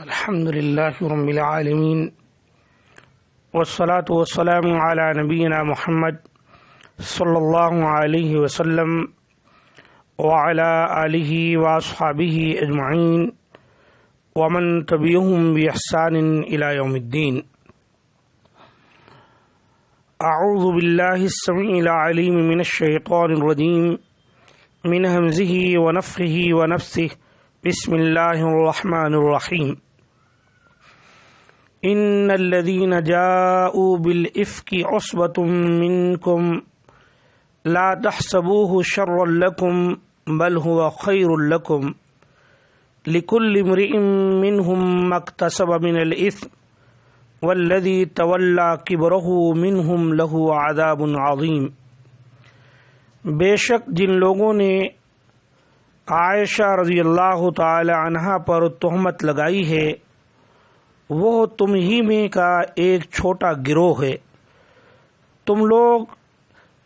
الحمد لله رب العالمين والصلاة والسلام على نبينا محمد صلى الله عليه وسلم وعلى آله وأصحابه أجمعين ومن تبعهم بإحسان إلى يوم الدين. أعوذ بالله السميع العليم من الشيطان الرجيم من همزه ونفخه ونفثه. بسم الله الرحمن الرحيم. ان الذين جاءوا بالإفك عصبة منكم لا تحسبوه شرا لكم بل هو خير لكم لكل امرئ منهم ما اكتسب من الإثم والذي تولى كبره منهم له عذاب عظيم. بے شک جن لوگوں نے عائشہ رضی اللہ تعالی عنہا پر تہمت لگائی ہے وہ تم ہی میں کا ایک چھوٹا گروہ ہے. تم لوگ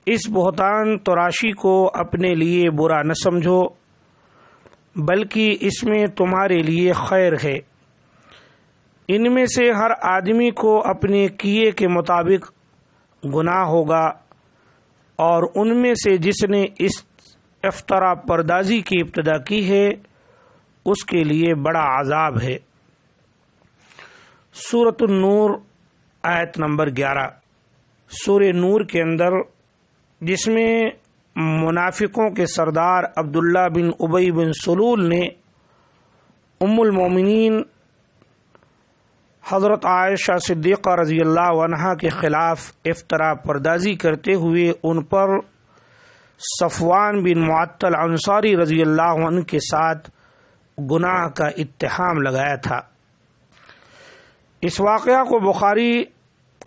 اس بہتان تراشی کو اپنے لیے برا نہ سمجھو بلکہ اس میں تمہارے لیے خیر ہے. ان میں سے ہر آدمی کو اپنے کیے کے مطابق گناہ ہوگا اور ان میں سے جس نے اس افترا پردازی کی ابتدا کی ہے اس کے لیے بڑا عذاب ہے. سورۃ النور آیت نمبر 11. سورہ نور کے اندر جس میں منافقوں کے سردار عبداللہ بن ابی بن سلول نے ام المومنین حضرت عائشہ صدیقہ رضی اللہ عنہا کے خلاف افترا پردازی کرتے ہوئے ان پر صفوان بن معطل انصاری رضی اللہ عنہ کے ساتھ گناہ کا اتہام لگایا تھا. اس واقعہ کو بخاری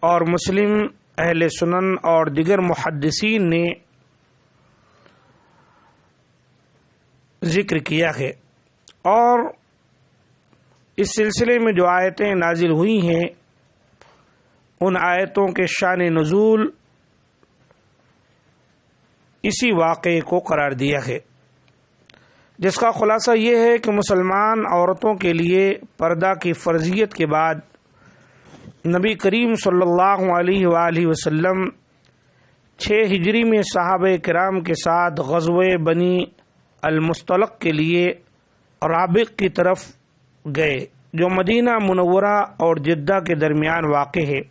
اور مسلم، اہل سنن اور دیگر محدثین نے ذکر کیا ہے، اور اس سلسلے میں جو آیتیں نازل ہوئی ہیں ان آیتوں کے شان نزول اسی واقعے کو قرار دیا ہے، جس کا خلاصہ یہ ہے کہ مسلمان عورتوں کے لیے پردہ کی فرضیت کے بعد نبی کریم صلی اللہ علیہ وآلہ وسلم 6 ہجری میں صحابہ کرام کے ساتھ غزوہ بنی المصطلق کے لیے رابغ کی طرف گئے جو مدینہ منورہ اور جدہ کے درمیان واقع ہے.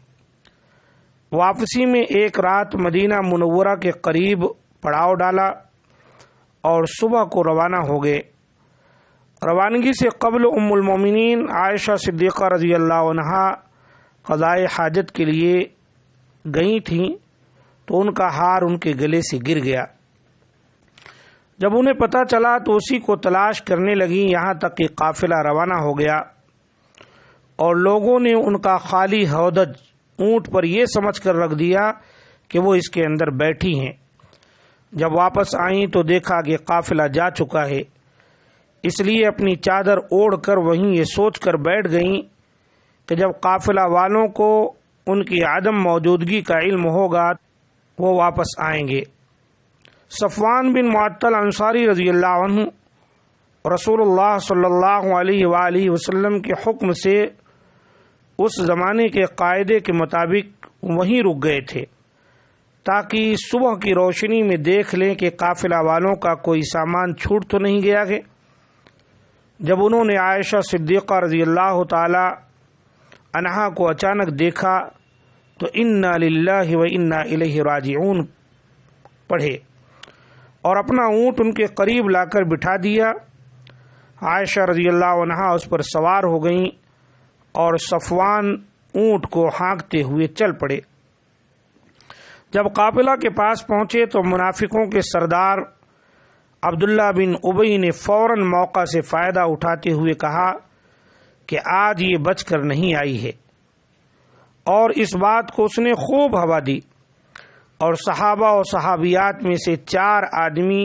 واپسی میں ایک رات مدینہ منورہ کے قریب پڑاؤ ڈالا اور صبح کو روانہ ہو گئے. روانگی سے قبل ام المومنین عائشہ صدیقہ رضی اللہ عنہا قضائے حاجت کے لیے گئی تھیں تو ان کا ہار ان کے گلے سے گر گیا. جب انہیں پتہ چلا تو اسی کو تلاش کرنے لگیں، یہاں تک کہ قافلہ روانہ ہو گیا اور لوگوں نے ان کا خالی ہودج اونٹ پر یہ سمجھ کر رکھ دیا کہ وہ اس کے اندر بیٹھی ہیں. جب واپس آئیں تو دیکھا کہ قافلہ جا چکا ہے، اس لیے اپنی چادر اوڑھ کر وہیں یہ سوچ کر بیٹھ گئیں کہ جب قافلہ والوں کو ان کی عدم موجودگی کا علم ہوگا وہ واپس آئیں گے. صفوان بن معطل انصاری رضی اللہ عنہ رسول اللہ صلی اللہ علیہ وآلہ وسلم کے حکم سے اس زمانے کے قاعدے کے مطابق وہیں رک گئے تھے تاکہ صبح کی روشنی میں دیکھ لیں کہ قافلہ والوں کا کوئی سامان چھوٹ تو نہیں گیا ہے. جب انہوں نے عائشہ صدیقہ رضی اللہ تعالی عنہا کو اچانک دیکھا تو انا للہ و انا الیہ راجعون پڑھے اور اپنا اونٹ ان کے قریب لا کر بٹھا دیا. عائشہ رضی اللہ عنہا اس پر سوار ہو گئیں اور صفوان اونٹ کو ہانکتے ہوئے چل پڑے. جب قافلہ کے پاس پہنچے تو منافقوں کے سردار عبداللہ بن ابی نے فوراً موقع سے فائدہ اٹھاتے ہوئے کہا کہ آج یہ بچ کر نہیں آئی ہے، اور اس بات کو اس نے خوب ہوا دی. اور صحابہ و صحابیات میں سے 4 آدمی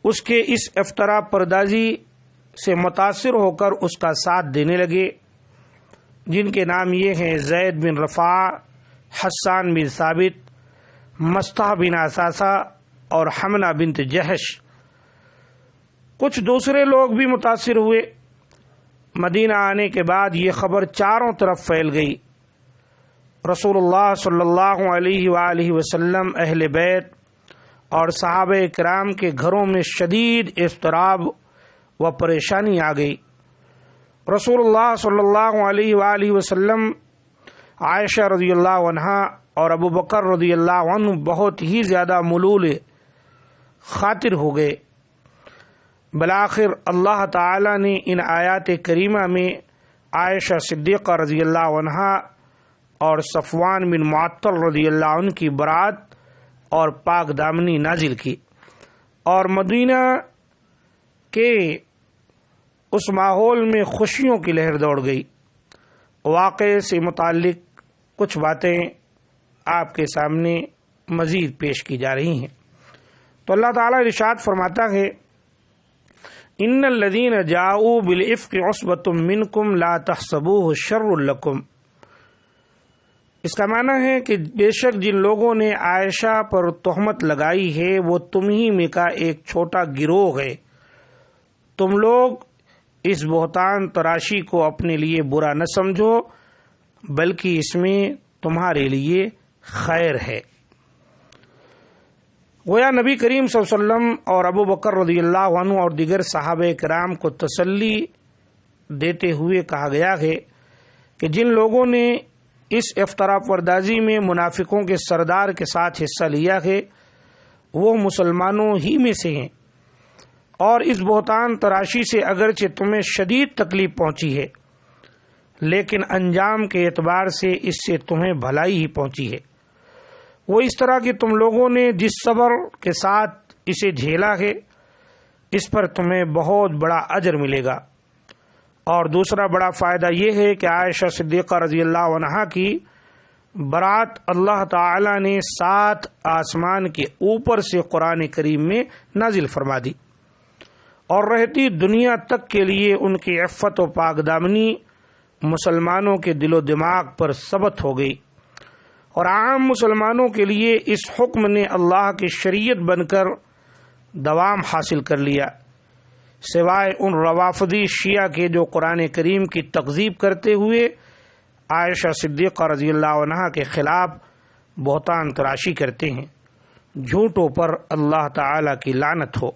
اس کے اس افترا پردازی سے متاثر ہو کر اس کا ساتھ دینے لگے، جن کے نام یہ ہیں زید بن رفاع، حسان بن ثابت، مصطح بن اثاثہ اور حمنہ بنت جہش. کچھ دوسرے لوگ بھی متاثر ہوئے مدینہ آنے کے بعد یہ خبر چاروں طرف پھیل گئی۔ رسول اللہ صلی اللہ علیہ وآلہ وسلم، اہل بیت اور صحابہ کرام کے گھروں میں شدید اضطراب و پریشانی آ گئی۔ رسول اللہ صلی اللہ علیہ وآلہ وسلم، عائشہ رضی اللہ عنہا اور ابو بکر رضی اللہ عنہ بہت ہی زیادہ ملول خاطر ہو گئے۔ بالآخر اللہ تعالی نے ان آیات کریمہ میں عائشہ صدیقہ رضی اللہ عنہا اور صفوان بن معطل رضی اللہ عنہ کی برات اور پاک دامنی نازل کی، اور مدینہ کے اس ماحول میں خوشیوں کی لہر دوڑ گئی۔ واقعے سے متعلق کچھ باتیں آپ کے سامنے مزید پیش کی جا رہی ہیں۔ تو اللہ تعالیٰ ارشاد فرماتا ہے، ان الذین جاؤوا بالافک عصبۃ منکم لا تحسبوہ شر لکم۔ اس کا معنی ہے کہ بے شک جن لوگوں نے عائشہ پر تہمت لگائی ہے وہ تم ہی میں کا ایک چھوٹا گروہ ہے، تم لوگ اس بہتان تراشی کو اپنے لیے برا نہ سمجھو، بلکہ اس میں تمہارے لیے خیر ہے۔ گویا نبی کریم صلی اللہ علیہ وسلم اور ابو بکر رضی اللہ عنہ اور دیگر صحابہ کرام کو تسلی دیتے ہوئے کہا گیا ہے کہ جن لوگوں نے اس افطرا پردازی میں منافقوں کے سردار کے ساتھ حصہ لیا ہے وہ مسلمانوں ہی میں سے ہیں، اور اس بہتان تراشی سے اگرچہ تمہیں شدید تکلیف پہنچی ہے لیکن انجام کے اعتبار سے اس سے تمہیں بھلائی ہی پہنچی ہے۔ وہ اس طرح کہ تم لوگوں نے جس صبر کے ساتھ اسے جھیلا ہے اس پر تمہیں بہت بڑا اجر ملے گا۔ اور دوسرا بڑا فائدہ یہ ہے کہ عائشہ صدیقہ رضی اللہ عنہا کی برات اللہ تعالی نے 7 آسمان کے اوپر سے قرآن کریم میں نازل فرما دی، اور رہتی دنیا تک کے لیے ان کی عفت و پاک دامنی مسلمانوں کے دل و دماغ پر ثبت ہو گئی، اور عام مسلمانوں کے لیے اس حکم نے اللہ کی شریعت بن کر دوام حاصل کر لیا، سوائے ان روافضی شیعہ کے جو قرآن کریم کی تکذیب کرتے ہوئے عائشہ صدیقہ رضی اللہ عنہا کے خلاف بہتان تراشی کرتے ہیں۔ جھوٹوں پر اللہ تعالی کی لعنت ہو۔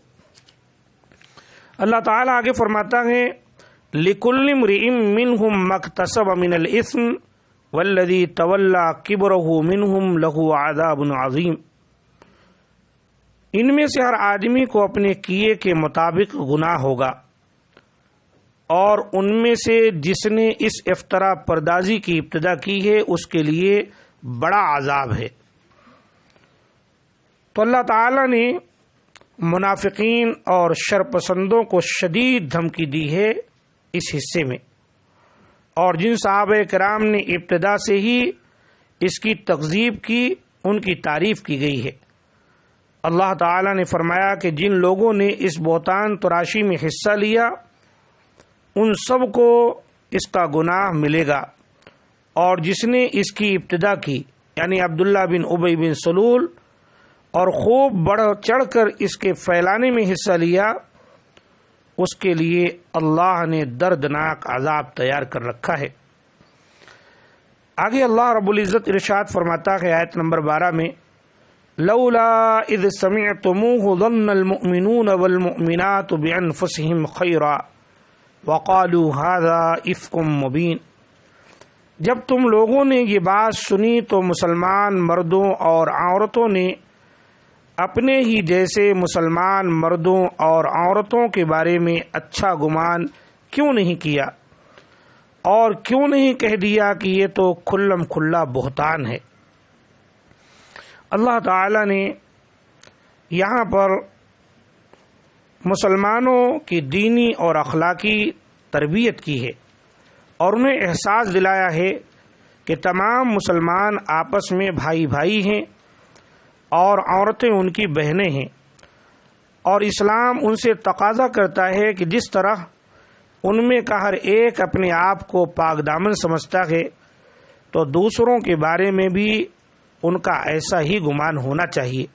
اللہ تعالی آگے فرماتا ہے، لِكُلِّ امْرِئٍ مِّنْهُمْ مَا اكْتَسَبَ مِنَ الْإِثْمِ وَالَّذِي تَوَلَّى كِبْرَهُ مِنْهُمْ لَهُ عَذَابٌ عَظِيمٌ۔ ان میں سے ہر آدمی کو اپنے کیے کے مطابق گناہ ہوگا، اور ان میں سے جس نے اس افطرا پردازی کی ابتدا کی ہے اس کے لیے بڑا عذاب ہے۔ تو اللہ تعالی نے منافقین اور شرپسندوں کو شدید دھمکی دی ہے اس حصے میں، اور جن صحابہ کرام نے ابتدا سے ہی اس کی تکذیب کی ان کی تعریف کی گئی ہے۔ اللہ تعالی نے فرمایا کہ جن لوگوں نے اس بہتان تراشی میں حصہ لیا ان سب کو اس کا گناہ ملے گا، اور جس نے اس کی ابتدا کی یعنی عبداللہ بن ابی بن سلول اور خوب بڑھ چڑھ کر اس کے پھیلانے میں حصہ لیا اس کے لیے اللہ نے دردناک عذاب تیار کر رکھا ہے۔ آگے اللہ رب العزت ارشاد فرماتا ہے آیت نمبر 12 میں، لولا اذ سمعتموه ظن المؤمنون والمؤمنات بانفسهم خيرا وقالوا هذا افک مبین۔ جب تم لوگوں نے یہ بات سنی تو مسلمان مردوں اور عورتوں نے اپنے ہی جیسے مسلمان مردوں اور عورتوں کے بارے میں اچھا گمان کیوں نہیں کیا، اور کیوں نہیں کہہ دیا کہ یہ تو کھلم کھلا بہتان ہے۔ اللہ تعالی نے یہاں پر مسلمانوں کی دینی اور اخلاقی تربیت کی ہے، اور انہیں احساس دلایا ہے کہ تمام مسلمان آپس میں بھائی بھائی ہیں اور عورتیں ان کی بہنیں ہیں، اور اسلام ان سے تقاضا کرتا ہے کہ جس طرح ان میں کا ہر ایک اپنے آپ کو پاک دامن سمجھتا ہے تو دوسروں کے بارے میں بھی ان کا ایسا ہی گمان ہونا چاہیے،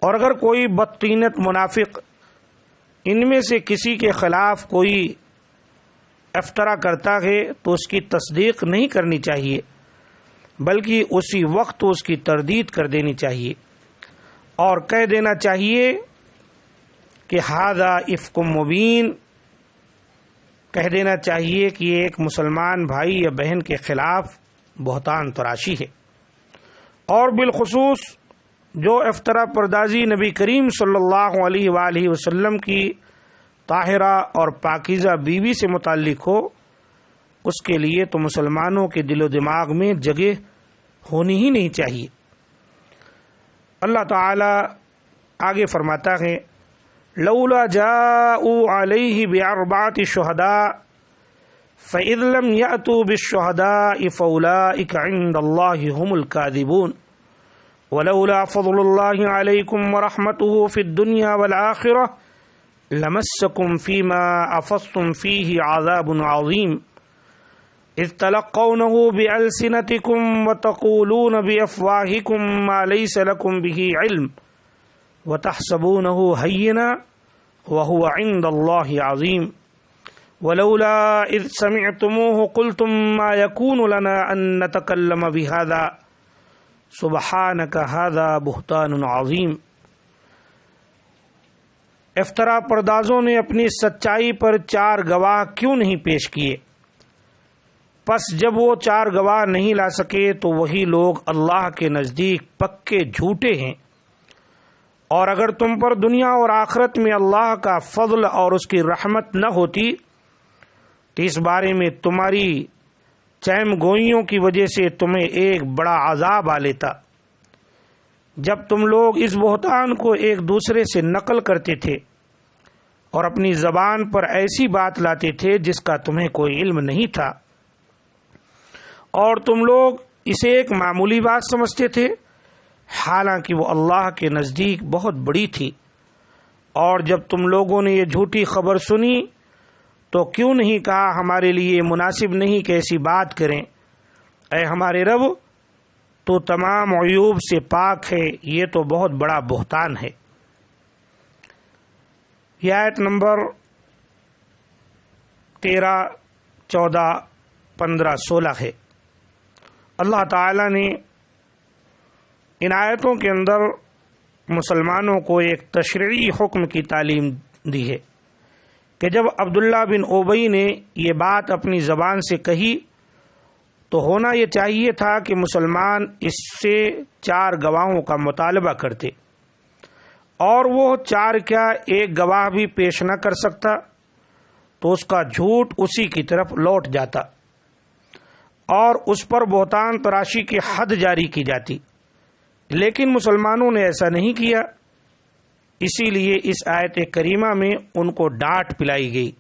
اور اگر کوئی بدطینت منافق ان میں سے کسی کے خلاف کوئی افطرا کرتا ہے تو اس کی تصدیق نہیں کرنی چاہیے، بلکہ اسی وقت اس کی تردید کر دینی چاہیے اور کہہ دینا چاہیے کہ ھذا افک مبین، کہہ دینا چاہیے کہ یہ ایک مسلمان بھائی یا بہن کے خلاف بہتان تراشی ہے۔ اور بالخصوص جو افطرا پردازی نبی کریم صلی اللہ علیہ وآلہ وسلم کی طاہرہ اور پاکیزہ بیوی سے متعلق ہو، اس کے لیے تو مسلمانوں کے دل و دماغ میں جگہ ہونی ہی نہیں چاہیے۔ اللہ تعالی آگے فرماتا ہے لولا جاءوا علیہ باربعۃ شہداء فإذ لم يأتوا بالشهداء فأولئك عند الله هم الكاذبون ولولا فضل الله عليكم ورحمته في الدنيا والآخرة لمسكم فيما أفضتم فيه عذاب عظيم إذ تلقونه بألسنتكم وتقولون بأفواهكم ما ليس لكم به علم وتحسبونه هينا وهو عند الله عظيم ولولا إذ سمعتموه قلتم ما يكون لنا أن نتكلم بهذا سبحانك هذا بهتان عظيم۔ افطرا پردازوں نے اپنی سچائی پر 4 گواہ کیوں نہیں پیش کیے؟ پس جب وہ 4 گواہ نہیں لا سکے تو وہی لوگ اللہ کے نزدیک پکے جھوٹے ہیں، اور اگر تم پر دنیا اور آخرت میں اللہ کا فضل اور اس کی رحمت نہ ہوتی تو اس بارے میں تمہاری چہم گوئیوں کی وجہ سے تمہیں ایک بڑا عذاب آ لیتا۔ جب تم لوگ اس بہتان کو ایک دوسرے سے نقل کرتے تھے اور اپنی زبان پر ایسی بات لاتے تھے جس کا تمہیں کوئی علم نہیں تھا، اور تم لوگ اسے ایک معمولی بات سمجھتے تھے، حالانکہ وہ اللہ کے نزدیک بہت بڑی تھی۔ اور جب تم لوگوں نے یہ جھوٹی خبر سنی تو کیوں نہیں کہا ہمارے لیے مناسب نہیں کہ ایسی بات کریں؟ اے ہمارے رب، تو تمام عیوب سے پاک ہے، یہ تو بہت بڑا بہتان ہے۔ یہ آیت نمبر 13، 14، 15، 16 ہے۔ اللہ تعالی نے ان آیتوں کے اندر مسلمانوں کو ایک تشریعی حکم کی تعلیم دی ہے کہ جب عبداللہ بن ابی نے یہ بات اپنی زبان سے کہی تو ہونا یہ چاہیے تھا کہ مسلمان اس سے 4 گواہوں کا مطالبہ کرتے، اور وہ 4 کیا ایک گواہ بھی پیش نہ کر سکتا تو اس کا جھوٹ اسی کی طرف لوٹ جاتا اور اس پر بہتان تراشی کی حد جاری کی جاتی، لیکن مسلمانوں نے ایسا نہیں کیا۔ اسی لیے اس آیت کریمہ میں ان کو ڈانٹ پلائی گئی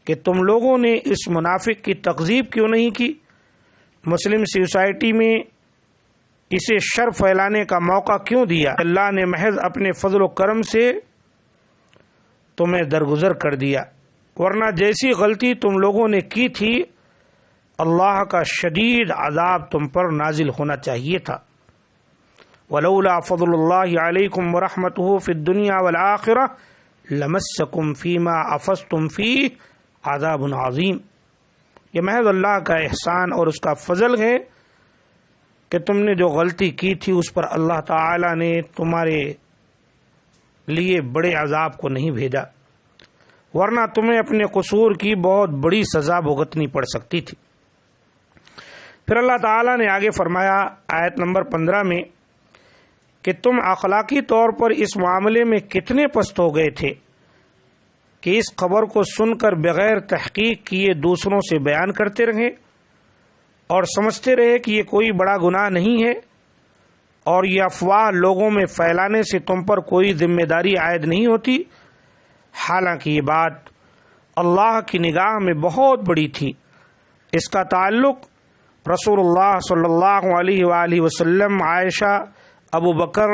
کہ تم لوگوں نے اس منافق کی تکذیب کیوں نہیں کی، مسلم سوسائٹی میں اسے شر پھیلانے کا موقع کیوں دیا؟ اللہ نے محض اپنے فضل و کرم سے تمہیں درگزر کر دیا، ورنہ جیسی غلطی تم لوگوں نے کی تھی اللہ کا شدید عذاب تم پر نازل ہونا چاہیے تھا۔ ولولا فضل اللہ علیکم ورحمتہ فی الدنیا والآخرہ لمسکم فیما افضتم فیہ عذاب عظیم۔ یہ محض اللہ کا احسان اور اس کا فضل ہے کہ تم نے جو غلطی کی تھی اس پر اللہ تعالی نے تمہارے لیے بڑے عذاب کو نہیں بھیجا، ورنہ تمہیں اپنے قصور کی بہت بڑی سزا بھگتنی پڑ سکتی تھی۔ پھر اللہ تعالی نے آگے فرمایا آیت نمبر 15 میں کہ تم اخلاقی طور پر اس معاملے میں کتنے پست ہو گئے تھے کہ اس خبر کو سن کر بغیر تحقیق کیے دوسروں سے بیان کرتے رہے اور سمجھتے رہے کہ یہ کوئی بڑا گناہ نہیں ہے، اور یہ افواہ لوگوں میں پھیلانے سے تم پر کوئی ذمہ داری عائد نہیں ہوتی، حالانکہ یہ بات اللہ کی نگاہ میں بہت بڑی تھی۔ اس کا تعلق رسول اللہ صلی اللہ علیہ وآلہ وسلم، عائشہ، ابو بکر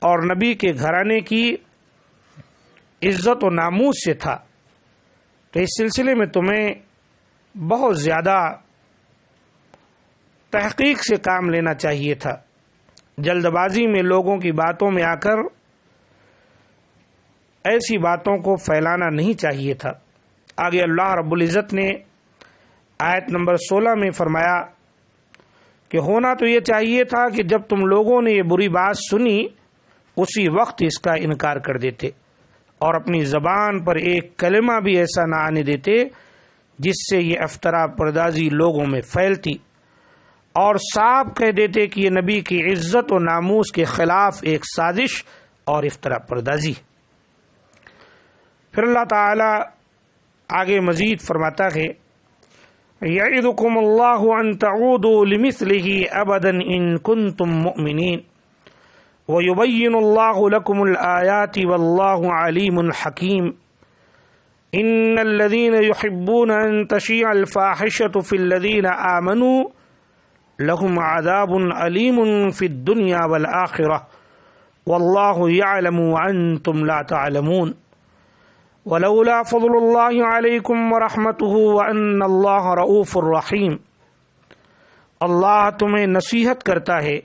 اور نبی کے گھرانے کی عزت و ناموس سے تھا، تو اس سلسلے میں تمہیں بہت زیادہ تحقیق سے کام لینا چاہیے تھا، جلد بازی میں لوگوں کی باتوں میں آ کر ایسی باتوں کو پھیلانا نہیں چاہیے تھا۔ آگے اللہ رب العزت نے آیت نمبر 16 میں فرمایا کہ ہونا تو یہ چاہیے تھا کہ جب تم لوگوں نے یہ بری بات سنی اسی وقت اس کا انکار کر دیتے اور اپنی زبان پر ایک کلمہ بھی ایسا نہ آنے دیتے جس سے یہ افطرا پردازی لوگوں میں پھیلتی، اور صاف کہہ دیتے کہ یہ نبی کی عزت و ناموس کے خلاف ایک سازش اور افطرا پردازی۔ پھر اللہ تعالی آگے مزید فرماتا ہے یعظکم اللہ ان تعودوا لمثلہ ابدا ان کنتم مؤمنین ویبین اللہ لکم الآیات واللہ علیم حکیم ان الذین یحبون ان تشیع الفاحشة فی الذین آمنوا لهم عذاب علیم فی الدنیا والآخرہ واللہ یعلم وانتم لا تعلمون ولولا فضل اللہ علیکم ورحمتہ وان اللہ رؤوف الرحیم۔ اللہ تمہیں نصیحت کرتا ہے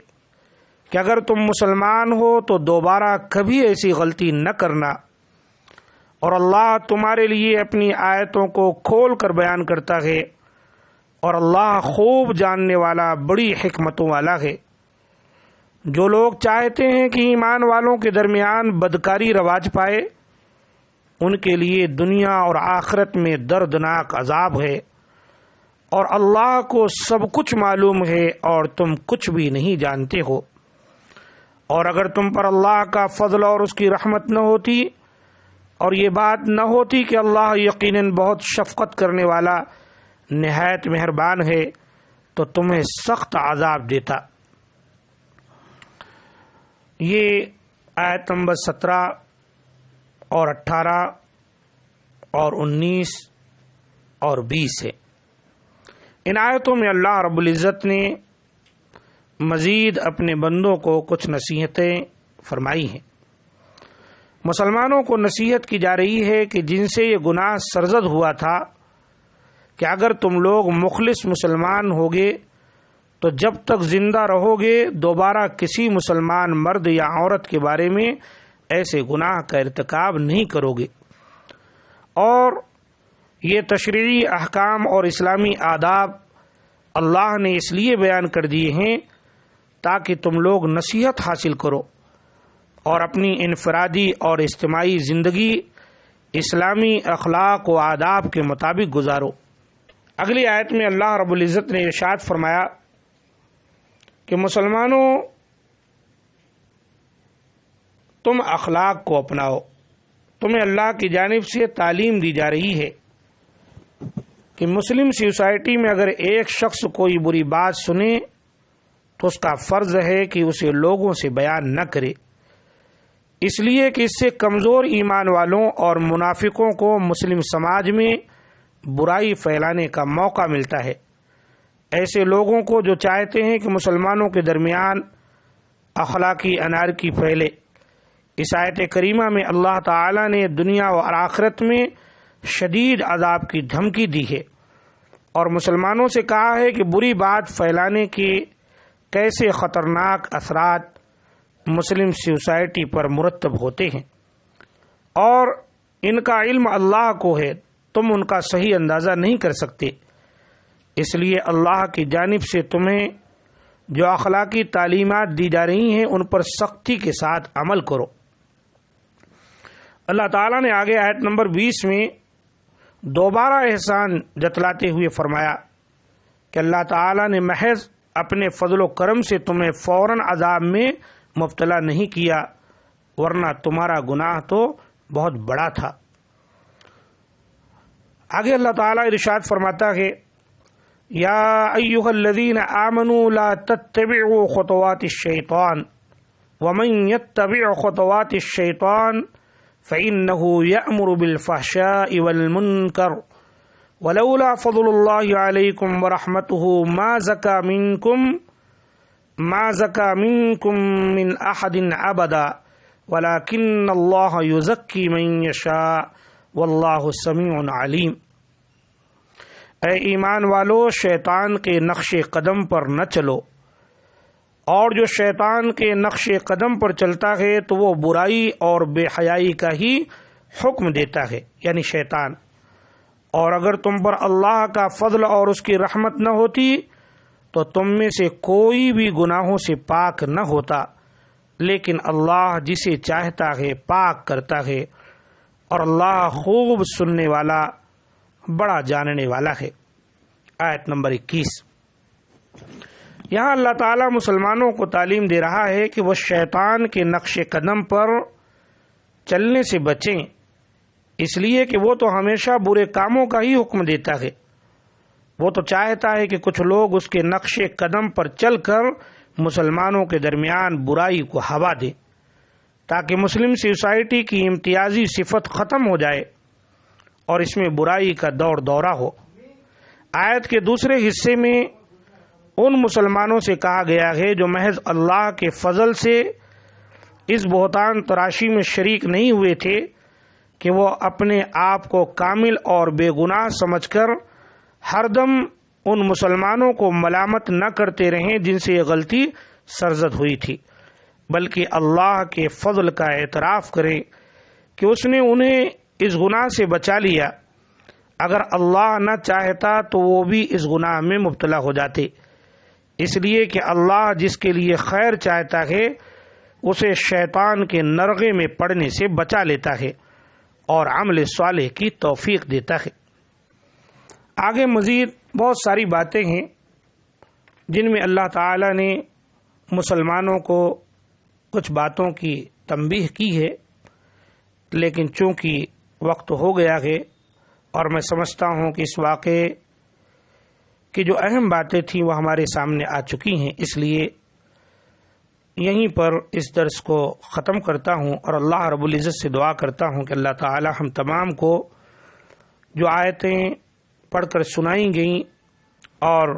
کہ اگر تم مسلمان ہو تو دوبارہ کبھی ایسی غلطی نہ کرنا، اور اللہ تمہارے لیے اپنی آیتوں کو کھول کر بیان کرتا ہے، اور اللہ خوب جاننے والا بڑی حکمتوں والا ہے۔ جو لوگ چاہتے ہیں کہ ایمان والوں کے درمیان بدکاری رواج پائے ان کے لیے دنیا اور آخرت میں دردناک عذاب ہے، اور اللہ کو سب کچھ معلوم ہے اور تم کچھ بھی نہیں جانتے ہو۔ اور اگر تم پر اللہ کا فضل اور اس کی رحمت نہ ہوتی اور یہ بات نہ ہوتی کہ اللہ یقیناً بہت شفقت کرنے والا نہایت مہربان ہے تو تمہیں سخت عذاب دیتا۔ یہ آیت نمبر 17 اور 18 اور 19 اور 20 ہے۔ ان آیتوں میں اللہ رب العزت نے مزید اپنے بندوں کو کچھ نصیحتیں فرمائی ہیں۔ مسلمانوں کو نصیحت کی جا رہی ہے کہ جن سے یہ گناہ سرزد ہوا تھا کہ اگر تم لوگ مخلص مسلمان ہوگے تو جب تک زندہ رہو گے دوبارہ کسی مسلمان مرد یا عورت کے بارے میں ایسے گناہ کا ارتکاب نہیں کرو گے، اور یہ تشریعی احکام اور اسلامی آداب اللہ نے اس لیے بیان کر دیے ہیں تاکہ تم لوگ نصیحت حاصل کرو اور اپنی انفرادی اور اجتماعی زندگی اسلامی اخلاق و آداب کے مطابق گزارو۔ اگلی آیت میں اللہ رب العزت نے ارشاد فرمایا کہ مسلمانوں تم اخلاق کو اپناؤ، تمہیں اللہ کی جانب سے تعلیم دی جا رہی ہے کہ مسلم سوسائٹی میں اگر ایک شخص کوئی بری بات سنے تو اس کا فرض ہے کہ اسے لوگوں سے بیان نہ کرے، اس لیے کہ اس سے کمزور ایمان والوں اور منافقوں کو مسلم سماج میں برائی پھیلانے کا موقع ملتا ہے۔ ایسے لوگوں کو جو چاہتے ہیں کہ مسلمانوں کے درمیان اخلاقی انارکی پھیلے، اس آیت کریمہ میں اللہ تعالی نے دنیا و آخرت میں شدید عذاب کی دھمکی دی ہے، اور مسلمانوں سے کہا ہے کہ بری بات پھیلانے کے کیسے خطرناک اثرات مسلم سوسائٹی پر مرتب ہوتے ہیں، اور ان کا علم اللہ کو ہے، تم ان کا صحیح اندازہ نہیں کر سکتے، اس لیے اللہ کی جانب سے تمہیں جو اخلاقی تعلیمات دی جا رہی ہیں ان پر سختی کے ساتھ عمل کرو۔ اللہ تعالیٰ نے آگے آیت نمبر 20 میں دوبارہ احسان جتلاتے ہوئے فرمایا کہ اللہ تعالیٰ نے محض اپنے فضل و کرم سے تمہیں فوراً عذاب میں مبتلا نہیں کیا، ورنہ تمہارا گناہ تو بہت بڑا تھا۔ آگے اللہ تعالیٰ ارشاد فرماتا ہے یا ایھا الذین آمنوا لا تتبعوا خطوات الشیطان ومن یتبع خطوات الشیطان فإنه يأمر بالفحشاء والمنکر ولولا فضل اللہ علیکم ورحمتہ ما زکا منکم من احد ابدا ولکن اللہ یزکی من یشاء واللہ سمیع علیم۔ اے ایمان والو، شیطان کے نقش قدم پر نہ چلو، اور جو شیطان کے نقش قدم پر چلتا ہے تو وہ برائی اور بے حیائی کا ہی حکم دیتا ہے، یعنی شیطان، اور اگر تم پر اللہ کا فضل اور اس کی رحمت نہ ہوتی تو تم میں سے کوئی بھی گناہوں سے پاک نہ ہوتا، لیکن اللہ جسے چاہتا ہے پاک کرتا ہے، اور اللہ خوب سننے والا بڑا جاننے والا ہے۔ آیت نمبر 21۔ یہاں اللہ تعالیٰ مسلمانوں کو تعلیم دے رہا ہے کہ وہ شیطان کے نقش قدم پر چلنے سے بچیں، اس لیے کہ وہ تو ہمیشہ برے کاموں کا ہی حکم دیتا ہے۔ وہ تو چاہتا ہے کہ کچھ لوگ اس کے نقش قدم پر چل کر مسلمانوں کے درمیان برائی کو ہوا دیں، تاکہ مسلم سوسائٹی کی امتیازی صفت ختم ہو جائے اور اس میں برائی کا دور دورہ ہو۔ آیت کے دوسرے حصے میں ان مسلمانوں سے کہا گیا ہے جو محض اللہ کے فضل سے اس بہتان تراشی میں شریک نہیں ہوئے تھے کہ وہ اپنے آپ کو کامل اور بے گناہ سمجھ کر ہر دم ان مسلمانوں کو ملامت نہ کرتے رہیں جن سے یہ غلطی سرزد ہوئی تھی، بلکہ اللہ کے فضل کا اعتراف کریں کہ اس نے انہیں اس گناہ سے بچا لیا۔ اگر اللہ نہ چاہتا تو وہ بھی اس گناہ میں مبتلا ہو جاتے، اس لیے کہ اللہ جس کے لیے خیر چاہتا ہے اسے شیطان کے نرغے میں پڑنے سے بچا لیتا ہے اور عمل صالح کی توفیق دیتا ہے۔ آگے مزید بہت ساری باتیں ہیں جن میں اللہ تعالیٰ نے مسلمانوں کو کچھ باتوں کی تنبیہ کی ہے، لیکن چونکہ وقت ہو گیا ہے اور میں سمجھتا ہوں کہ اس واقعے کی جو اہم باتیں تھیں وہ ہمارے سامنے آ چکی ہیں، اس لیے یہیں پر اس درس کو ختم کرتا ہوں اور اللہ رب العزت سے دعا کرتا ہوں کہ اللہ تعالی ہم تمام کو جو آیتیں پڑھ کر سنائی گئیں اور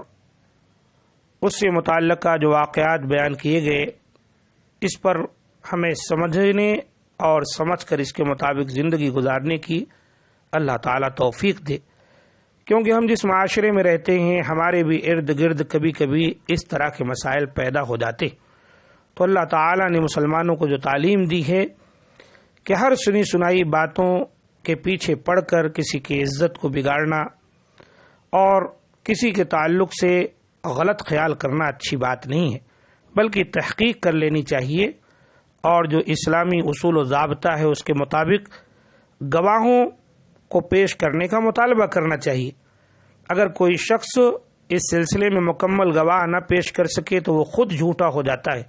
اس سے متعلقہ جو واقعات بیان کیے گئے اس پر ہمیں سمجھنے اور سمجھ کر اس کے مطابق زندگی گزارنے کی اللہ تعالیٰ توفیق دے، کیونکہ ہم جس معاشرے میں رہتے ہیں ہمارے بھی ارد گرد کبھی کبھی اس طرح کے مسائل پیدا ہو جاتے، تو اللہ تعالیٰ نے مسلمانوں کو جو تعلیم دی ہے کہ ہر سنی سنائی باتوں کے پیچھے پڑ کر کسی کی عزت کو بگاڑنا اور کسی کے تعلق سے غلط خیال کرنا اچھی بات نہیں ہے، بلکہ تحقیق کر لینی چاہیے اور جو اسلامی اصول و ضابطہ ہے اس کے مطابق گواہوں کو پیش کرنے کا مطالبہ کرنا چاہیے۔ اگر کوئی شخص اس سلسلے میں مکمل گواہ نہ پیش کر سکے تو وہ خود جھوٹا ہو جاتا ہے،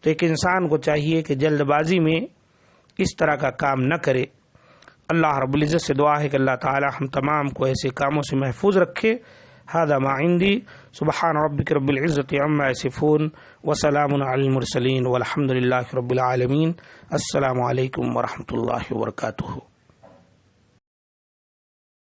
تو ایک انسان کو چاہیے کہ جلد بازی میں اس طرح کا کام نہ کرے۔ اللہ رب العزت سے دعا ہے کہ اللہ تعالی ہم تمام کو ایسے کاموں سے محفوظ رکھے۔ ھذا ما عندي، سبحان ربک رب العزت عما یصفون وسلام علی المرسلین والحمد للہ رب العالمین۔ السلام علیکم ورحمۃ اللہ وبرکاتہ۔